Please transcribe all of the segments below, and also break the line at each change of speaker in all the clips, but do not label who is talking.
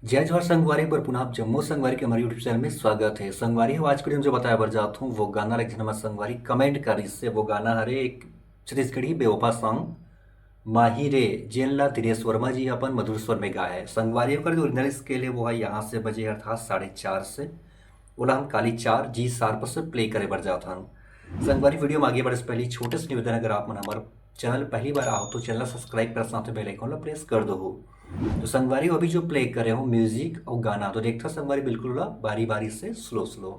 जय जोहर संगवारी पर पुनः आप जम्मू संगवारी के हमारे यूट्यूब चैनल में स्वागत है। संगवारी हो आज के दिन जो बताया बर जात हूँ वो गाना लेकिन हमारे संगवारी कमेंट कर इससे वो गाना हरे एक छत्तीसगढ़ी बेवफा सॉन्ग माही रे जेन ला दिनेश वर्मा जी अपन मधुर स्वर में गाया है। संगवारी का जो ओरिजिनल स्केल है वो है यहाँ से बजे अर्थात 4:30 से बोला हम काली 4 जी शार्प से प्ले करे बर जाता हूँ। संगवारी वीडियो में आगे बढ़े से पहले छोटे से निवेदन अगर आप मन हमारे चैनल पहली बार आओ तो चैनल सब्सक्राइब कर साथ बेल आइकन ला प्रेस कर दो। तो संगवारी अभी जो प्ले करे हो म्यूजिक और गाना तो देखता संगवारी बिल्कुल बारी बारी से स्लो स्लो।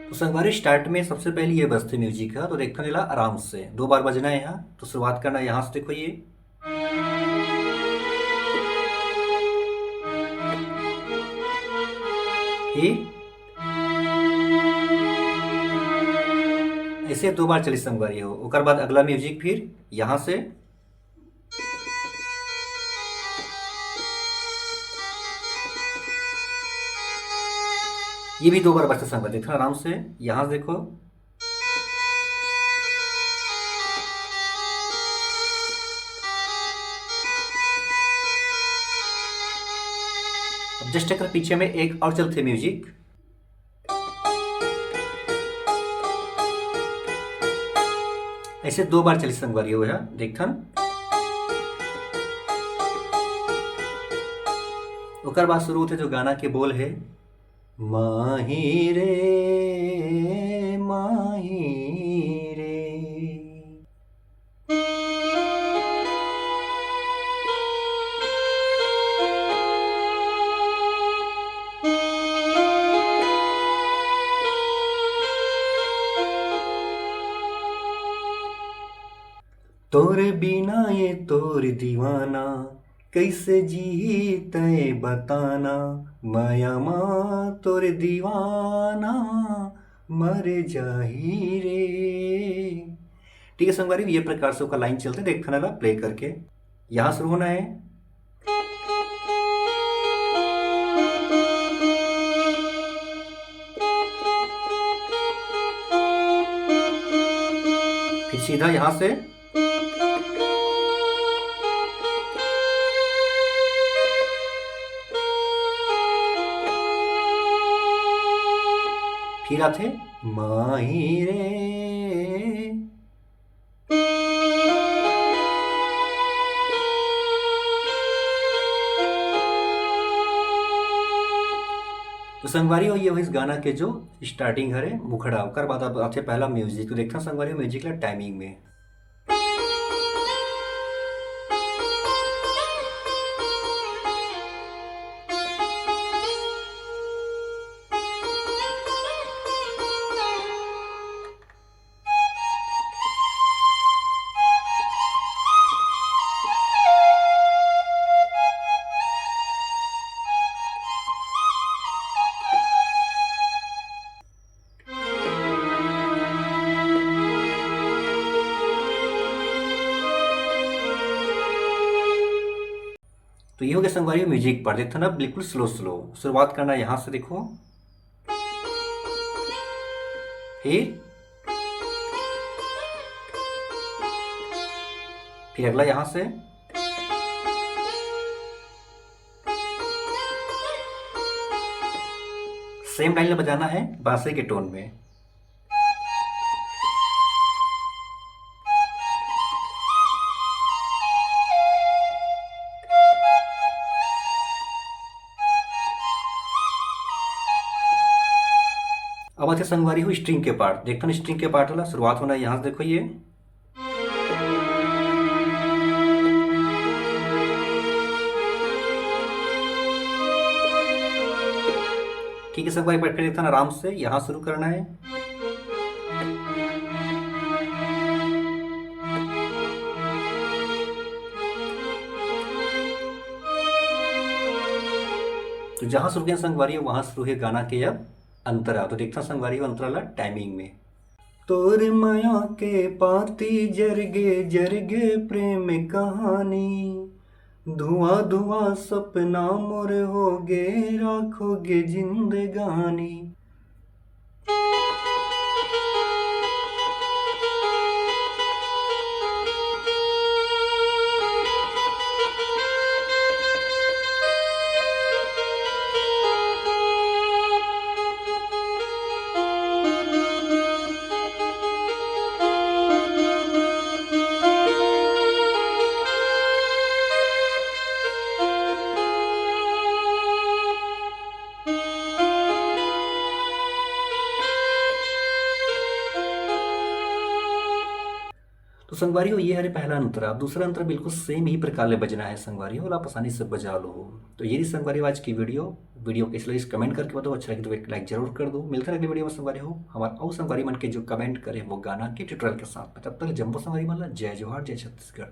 तो संगवारी स्टार्ट में सबसे पहले ये बजते म्यूजिक है तो देखता नीला आराम से 2 बार बजना है यहाँ। तो शुरुआत करना यहाँ से देखो ये फिर ऐसे 2 बार चली संगवारी हो उसके बाद अगला म्यूजिक फिर यहाँ से ये भी 2 बार बजता संगवारी देखो आराम से यहाँ से देखो। अब जस्ट अगर पीछे में एक और चलते म्यूजिक ऐसे 2 बार चली संगवारी हो है देखथन। ओकर बाद शुरू होते जो गाना के बोल है माही रे माही रे। तोरे बिना ये तोर दीवाना कैसे जी तय बताना माया माँ तोरे दीवाना मर जाही रे। ठीक है संगवारी ये प्रकार से उसका लाइन चलते देखते ना प्ले करके यहाँ शुरू होना है। फिर सीधा यहाँ से फिर आते माही रे। तो संगवारी हो ये इस गाना के जो स्टार्टिंग हरे मुखड़ा ओकर बाद अब आते पहला म्यूजिक तो देखता संगवारी म्यूजिक ला टाइमिंग में। तो ये हो गया संगवारी म्यूजिक पर देखते ना बिल्कुल स्लो स्लो शुरुआत करना यहाँ से देखो फिर अगला यहाँ से सेम लाइन में बजाना है बांसुरी के टोन में। अब आते संगवारी हो स्ट्रिंग के पार्ट देखते स्ट्रिंग के पार्ट वाला शुरुआत होना है यहाँ से देखो ये ठीक है संगवारी बैठ कर देखता ना आराम से यहाँ शुरू करना है। तो जहां शुरू किया संगवारी है वहां शुरू है गाना के अब अंतरा तो देखता संगवारी अंतराला टाइमिंग में। तोर माया के पाती जरगे जरगे प्रेम कहानी धुआं धुआं सपना मोर होगे राखोगे जिंदगानी। तो संगवारी हो ये हरे पहला अंतरा। दूसरा अंतरा बिल्कुल सेम ही प्रकार ले बजना है संगवारी हो, आप आसानी से बजा लो। तो ये संगवारी आज की वीडियो कैसे लगी कमेंट करके बताओ। अच्छा लगे तो एक लाइक जरूर कर दो। मिलते हैं अगली वीडियो में संगवारी हो हमारा और संगवारी मन के जो कमेंट करे वो गाना के ट्यूटोरियल के साथ में। तब तक जम्बो संगवारी मन ला जय जोहार जय छत्तीसगढ़।